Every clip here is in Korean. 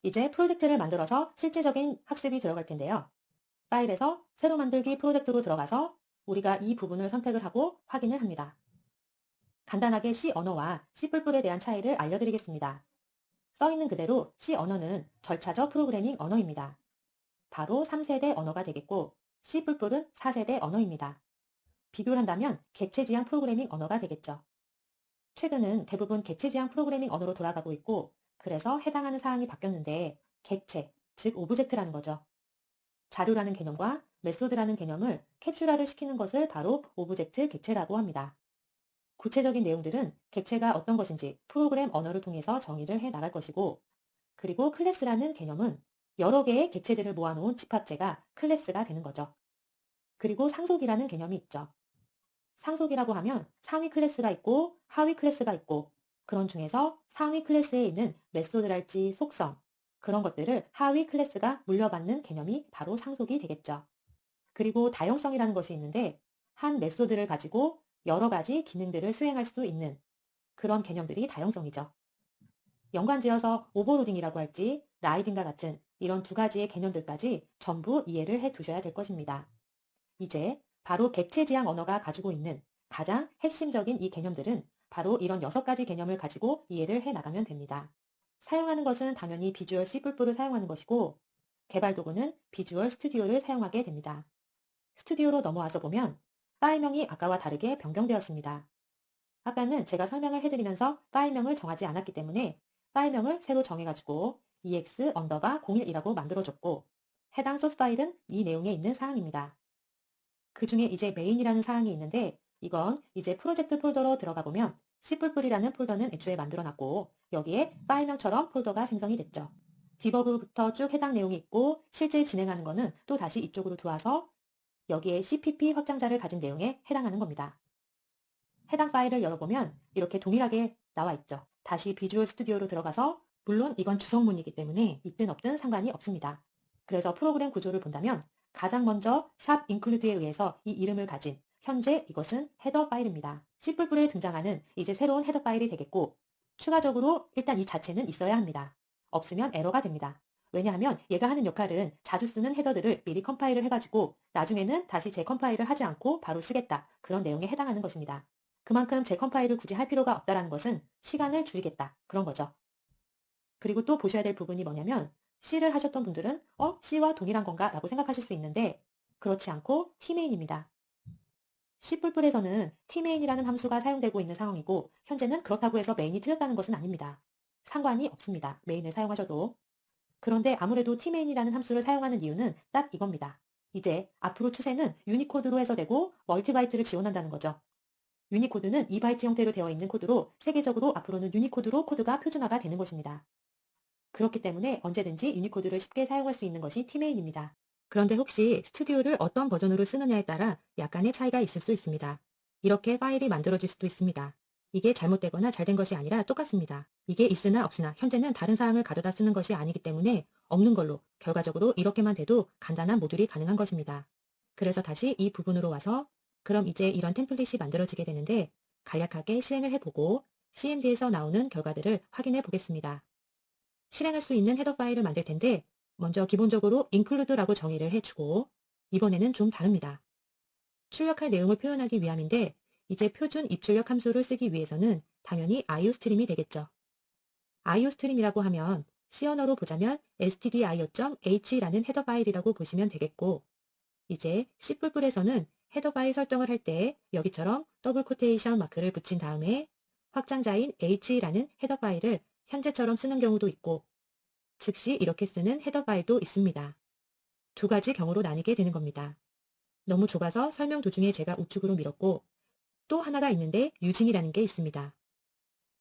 이제 프로젝트를 만들어서 실질적인 학습이 들어갈 텐데요. 파일에서 새로 만들기 프로젝트로 들어가서 우리가 이 부분을 선택을 하고 확인을 합니다. 간단하게 C 언어와 C++에 대한 차이를 알려드리겠습니다. 써있는 그대로 C 언어는 절차적 프로그래밍 언어입니다. 바로 3세대 언어가 되겠고 C++은 4세대 언어입니다. 비교를 한다면 객체지향 프로그래밍 언어가 되겠죠. 최근은 대부분 객체지향 프로그래밍 언어로 돌아가고 있고 그래서 해당하는 사항이 바뀌었는데 객체, 즉 오브젝트라는 거죠. 자료라는 개념과 메소드라는 개념을 캡슐화를 시키는 것을 바로 오브젝트 객체라고 합니다. 구체적인 내용들은 객체가 어떤 것인지 프로그램 언어를 통해서 정의를 해 나갈 것이고 그리고 클래스라는 개념은 여러 개의 객체들을 모아놓은 집합체가 클래스가 되는 거죠. 그리고 상속이라는 개념이 있죠. 상속이라고 하면 상위 클래스가 있고 하위 클래스가 있고 그런 중에서 상위 클래스에 있는 메소드랄지 속성 그런 것들을 하위 클래스가 물려받는 개념이 바로 상속이 되겠죠. 그리고 다용성이라는 것이 있는데 한 메소드를 가지고 여러 가지 기능들을 수행할 수 있는 그런 개념들이 다용성이죠. 연관지어서 오버로딩이라고 할지 라이딩과 같은 이런 두 가지의 개념들까지 전부 이해를 해 두셔야 될 것입니다. 이제 바로 객체지향 언어가 가지고 있는 가장 핵심적인 이 개념들은 바로 이런 6가지 개념을 가지고 이해를 해 나가면 됩니다. 사용하는 것은 당연히 비주얼 C++를 사용하는 것이고 개발 도구는 비주얼 스튜디오를 사용하게 됩니다. 스튜디오로 넘어와서 보면 파일명이 아까와 다르게 변경되었습니다. 아까는 제가 설명을 해드리면서 파일명을 정하지 않았기 때문에 파일명을 새로 정해가지고 ex_01이라고 만들어줬고 해당 소스 파일은 이 내용에 있는 사항입니다. 그 중에 이제 메인이라는 사항이 있는데 이건 이제 프로젝트 폴더로 들어가 보면 C++이라는 폴더는 애초에 만들어놨고 여기에 파일명처럼 폴더가 생성이 됐죠. 디버그부터 쭉 해당 내용이 있고 실제 진행하는 거는 또 다시 이쪽으로 들어와서 여기에 CPP 확장자를 가진 내용에 해당하는 겁니다. 해당 파일을 열어보면 이렇게 동일하게 나와 있죠. 다시 비주얼 스튜디오로 들어가서 물론 이건 주성문이기 때문에 있든 없든 상관이 없습니다. 그래서 프로그램 구조를 본다면 가장 먼저 샵 include에 의해서 이 이름을 가진 현재 이것은 헤더 파일입니다. C++에 등장하는 이제 새로운 헤더 파일이 되겠고 추가적으로 일단 이 자체는 있어야 합니다. 없으면 에러가 됩니다. 왜냐하면 얘가 하는 역할은 자주 쓰는 헤더들을 미리 컴파일을 해가지고 나중에는 다시 재컴파일을 하지 않고 바로 쓰겠다. 그런 내용에 해당하는 것입니다. 그만큼 재컴파일을 굳이 할 필요가 없다는 것은 시간을 줄이겠다. 그런 거죠. 그리고 또 보셔야 될 부분이 뭐냐면 C를 하셨던 분들은 C와 동일한 건가? 라고 생각하실 수 있는데 그렇지 않고 tmain입니다. C++에서는 tmain이라는 함수가 사용되고 있는 상황이고 현재는 그렇다고 해서 메인이 틀렸다는 것은 아닙니다. 상관이 없습니다. 메인을 사용하셔도. 그런데 아무래도 tmain이라는 함수를 사용하는 이유는 딱 이겁니다. 이제 앞으로 추세는 유니코드로 해석되고 멀티바이트를 지원한다는 거죠. 유니코드는 2바이트 형태로 되어 있는 코드로 세계적으로 앞으로는 유니코드로 코드가 표준화가 되는 것입니다. 그렇기 때문에 언제든지 유니코드를 쉽게 사용할 수 있는 것이 tmain입니다. 그런데 혹시 스튜디오를 어떤 버전으로 쓰느냐에 따라 약간의 차이가 있을 수 있습니다. 이렇게 파일이 만들어질 수도 있습니다. 이게 잘못되거나 잘된 것이 아니라 똑같습니다. 이게 있으나 없으나 현재는 다른 사항을 가져다 쓰는 것이 아니기 때문에 없는 걸로 결과적으로 이렇게만 돼도 간단한 모듈이 가능한 것입니다. 그래서 다시 이 부분으로 와서 그럼 이제 이런 템플릿이 만들어지게 되는데 간략하게 실행을 해보고 CMD에서 나오는 결과들을 확인해 보겠습니다. 실행할 수 있는 헤더 파일을 만들 텐데 먼저 기본적으로 include라고 정의를 해주고 이번에는 좀 다릅니다. 출력할 내용을 표현하기 위함인데 이제 표준 입출력 함수를 쓰기 위해서는 당연히 iostream이 되겠죠. iostream이라고 하면 C 언어로 보자면 stdio.h라는 헤더 파일이라고 보시면 되겠고 이제 C++에서는 헤더 파일 설정을 할 때 여기처럼 더블 코테이션 마크를 붙인 다음에 확장자인 h라는 헤더 파일을 현재처럼 쓰는 경우도 있고 즉시 이렇게 쓰는 헤더 파일도 있습니다. 두 가지 경우로 나뉘게 되는 겁니다. 너무 좁아서 설명 도중에 제가 우측으로 밀었고 또 하나가 있는데 유징이라는 게 있습니다.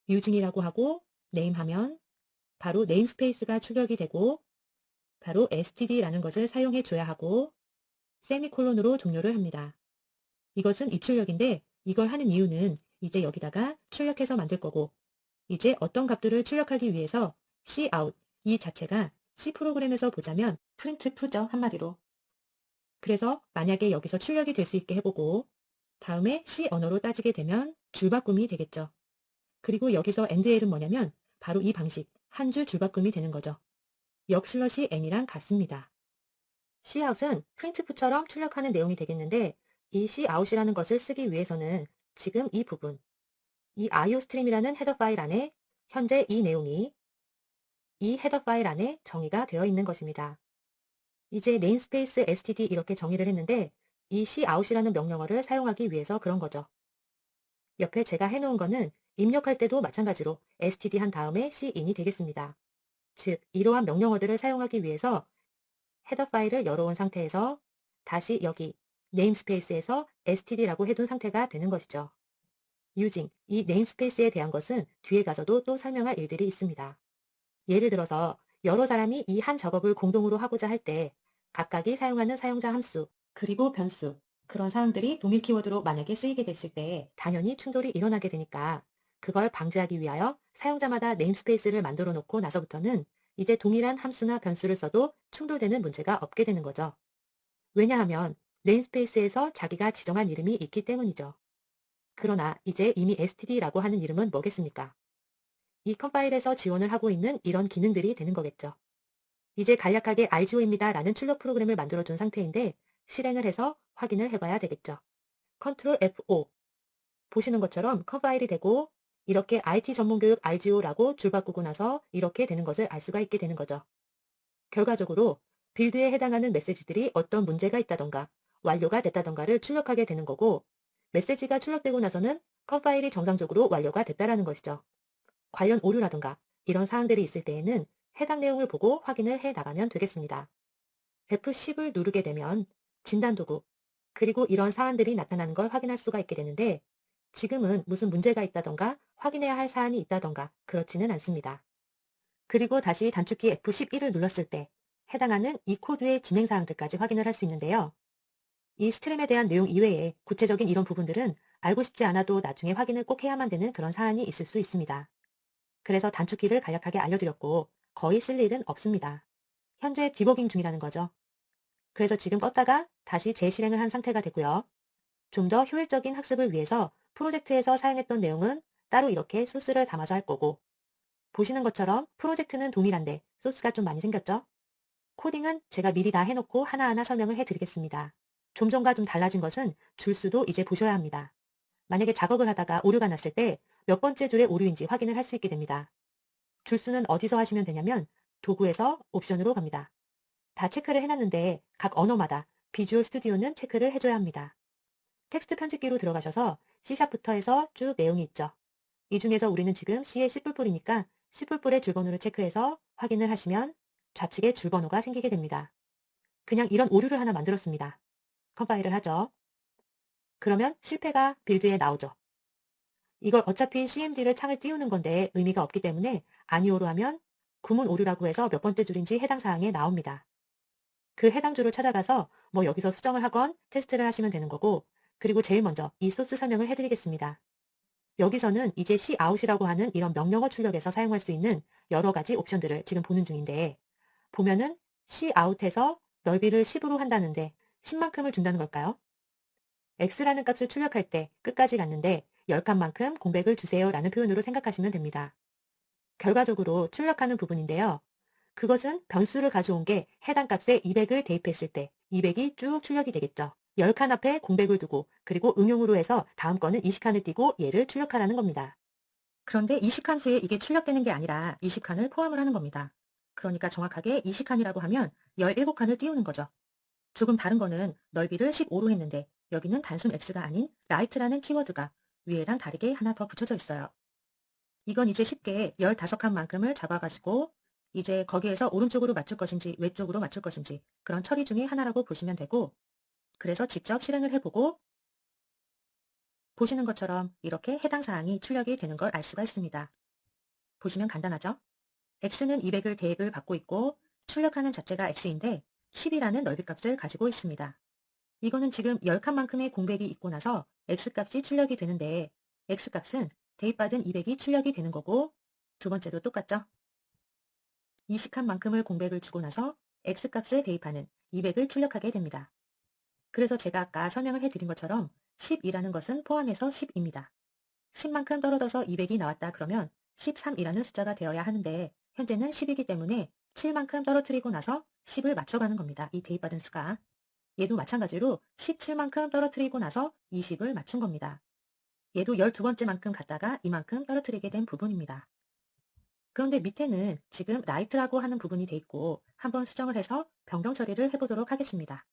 유징이라고 하고 네임하면 바로 네임스페이스가 출력이 되고 바로 std라는 것을 사용해 줘야 하고 세미콜론으로 종료를 합니다. 이것은 입출력인데 이걸 하는 이유는 이제 여기다가 출력해서 만들 거고 이제 어떤 값들을 출력하기 위해서 cout 이 자체가 C 프로그램에서 보자면 printf죠 한마디로. 그래서 만약에 여기서 출력이 될 수 있게 해보고 다음에 C 언어로 따지게 되면 줄바꿈이 되겠죠. 그리고 여기서 endL은 뭐냐면 바로 이 방식 한 줄 줄바꿈이 되는 거죠. 역슬러시 n이랑 같습니다. cout은 printf처럼 출력하는 내용이 되겠는데 이 cout이라는 것을 쓰기 위해서는 지금 이 부분, 이 iostream이라는 헤더 파일 안에 현재 이 내용이 이 헤더 파일 안에 정의가 되어 있는 것입니다. 이제 네임스페이스 std 이렇게 정의를 했는데 이 cout이라는 명령어를 사용하기 위해서 그런 거죠. 옆에 제가 해놓은 거는 입력할 때도 마찬가지로 std 한 다음에 cin이 되겠습니다. 즉, 이러한 명령어들을 사용하기 위해서 헤더 파일을 열어온 상태에서 다시 여기 네임스페이스에서 std라고 해둔 상태가 되는 것이죠. using 이 네임스페이스에 대한 것은 뒤에 가서도 또 설명할 일들이 있습니다. 예를 들어서 여러 사람이 이 한 작업을 공동으로 하고자 할 때 각각이 사용하는 사용자 함수, 그리고 변수, 그런 사항들이 동일 키워드로 만약에 쓰이게 됐을 때 당연히 충돌이 일어나게 되니까 그걸 방지하기 위하여 사용자마다 네임스페이스를 만들어 놓고 나서부터는 이제 동일한 함수나 변수를 써도 충돌되는 문제가 없게 되는 거죠. 왜냐하면 네임스페이스에서 자기가 지정한 이름이 있기 때문이죠. 그러나 이제 이미 std라고 하는 이름은 뭐겠습니까? 이 컴파일에서 지원을 하고 있는 이런 기능들이 되는 거겠죠. 이제 간략하게 RGO입니다 라는 출력 프로그램을 만들어준 상태인데 실행을 해서 확인을 해봐야 되겠죠. Ctrl F5 보시는 것처럼 컴파일이 되고 이렇게 IT 전문교육 RGO라고 줄 바꾸고 나서 이렇게 되는 것을 알 수가 있게 되는 거죠. 결과적으로 빌드에 해당하는 메시지들이 어떤 문제가 있다던가 완료가 됐다던가를 출력하게 되는 거고 메시지가 출력되고 나서는 컴파일이 정상적으로 완료가 됐다라는 것이죠. 관련 오류라던가 이런 사항들이 있을 때에는 해당 내용을 보고 확인을 해 나가면 되겠습니다. F10을 누르게 되면 진단도구, 그리고 이런 사안들이 나타나는 걸 확인할 수가 있게 되는데 지금은 무슨 문제가 있다던가 확인해야 할 사안이 있다던가 그렇지는 않습니다. 그리고 다시 단축키 F11을 눌렀을 때 해당하는 이 코드의 진행 사항들까지 확인을 할 수 있는데요. 이 스트림에 대한 내용 이외에 구체적인 이런 부분들은 알고 싶지 않아도 나중에 확인을 꼭 해야만 되는 그런 사안이 있을 수 있습니다. 그래서 단축키를 간략하게 알려드렸고 거의 쓸 일은 없습니다. 현재 디버깅 중이라는 거죠. 그래서 지금 껐다가 다시 재실행을 한 상태가 되고요. 좀 더 효율적인 학습을 위해서 프로젝트에서 사용했던 내용은 따로 이렇게 소스를 담아서 할 거고 보시는 것처럼 프로젝트는 동일한데 소스가 좀 많이 생겼죠? 코딩은 제가 미리 다 해놓고 하나하나 설명을 해드리겠습니다. 좀 전과 좀 달라진 것은 줄수도 이제 보셔야 합니다. 만약에 작업을 하다가 오류가 났을 때 몇 번째 줄의 오류인지 확인을 할 수 있게 됩니다. 줄수는 어디서 하시면 되냐면 도구에서 옵션으로 갑니다. 다 체크를 해놨는데 각 언어마다 비주얼 스튜디오는 체크를 해줘야 합니다. 텍스트 편집기로 들어가셔서 C샵부터 해서 쭉 내용이 있죠. 이 중에서 우리는 지금 C의 C++이니까 C++의 줄번호를 체크해서 확인을 하시면 좌측에 줄번호가 생기게 됩니다. 그냥 이런 오류를 하나 만들었습니다. 컴파일을 하죠. 그러면 실패가 빌드에 나오죠. 이걸 어차피 CMD를 창을 띄우는 건데 의미가 없기 때문에 아니오로 하면 구문 오류라고 해서 몇 번째 줄인지 해당 사항에 나옵니다. 그 해당 줄을 찾아가서 뭐 여기서 수정을 하건 테스트를 하시면 되는 거고 그리고 제일 먼저 이 소스 설명을 해드리겠습니다. 여기서는 이제 cout이라고 하는 이런 명령어 출력에서 사용할 수 있는 여러 가지 옵션들을 지금 보는 중인데 보면은 cout에서 넓이를 10으로 한다는데 10만큼을 준다는 걸까요? x라는 값을 출력할 때 끝까지 갔는데 10칸만큼 공백을 주세요 라는 표현으로 생각하시면 됩니다. 결과적으로 출력하는 부분인데요. 그것은 변수를 가져온 게 해당 값에 200을 대입했을 때 200이 쭉 출력이 되겠죠. 10칸 앞에 공백을 두고 그리고 응용으로 해서 다음 거는 20칸을 띄고 얘를 출력하라는 겁니다. 그런데 20칸 후에 이게 출력되는 게 아니라 20칸을 포함을 하는 겁니다. 그러니까 정확하게 20칸이라고 하면 17칸을 띄우는 거죠. 조금 다른 거는 넓이를 15로 했는데 여기는 단순 x가 아닌 right라는 키워드가 위에랑 다르게 하나 더 붙여져 있어요. 이건 이제 쉽게 15칸만큼을 잡아가지고 이제 거기에서 오른쪽으로 맞출 것인지 왼쪽으로 맞출 것인지 그런 처리 중에 하나라고 보시면 되고 그래서 직접 실행을 해보고 보시는 것처럼 이렇게 해당 사항이 출력이 되는 걸 알 수가 있습니다. 보시면 간단하죠? x는 200을 대입을 받고 있고 출력하는 자체가 x인데 10이라는 넓이값을 가지고 있습니다. 이거는 지금 10칸만큼의 공백이 있고 나서 x값이 출력이 되는데 x값은 대입받은 200이 출력이 되는 거고 두 번째도 똑같죠? 20칸만큼을 공백을 주고 나서 x값을 대입하는 200을 출력하게 됩니다. 그래서 제가 아까 설명을 해드린 것처럼 10이라는 것은 포함해서 10입니다. 10만큼 떨어져서 200이 나왔다 그러면 13이라는 숫자가 되어야 하는데 현재는 10이기 때문에 7만큼 떨어뜨리고 나서 10을 맞춰가는 겁니다. 이 대입받은 수가. 얘도 마찬가지로 17만큼 떨어뜨리고 나서 20을 맞춘 겁니다. 얘도 12번째만큼 갔다가 이만큼 떨어뜨리게 된 부분입니다. 그런데 밑에는 지금 라이트라고 하는 부분이 돼 있고 한번 수정을 해서 변경 처리를 해보도록 하겠습니다.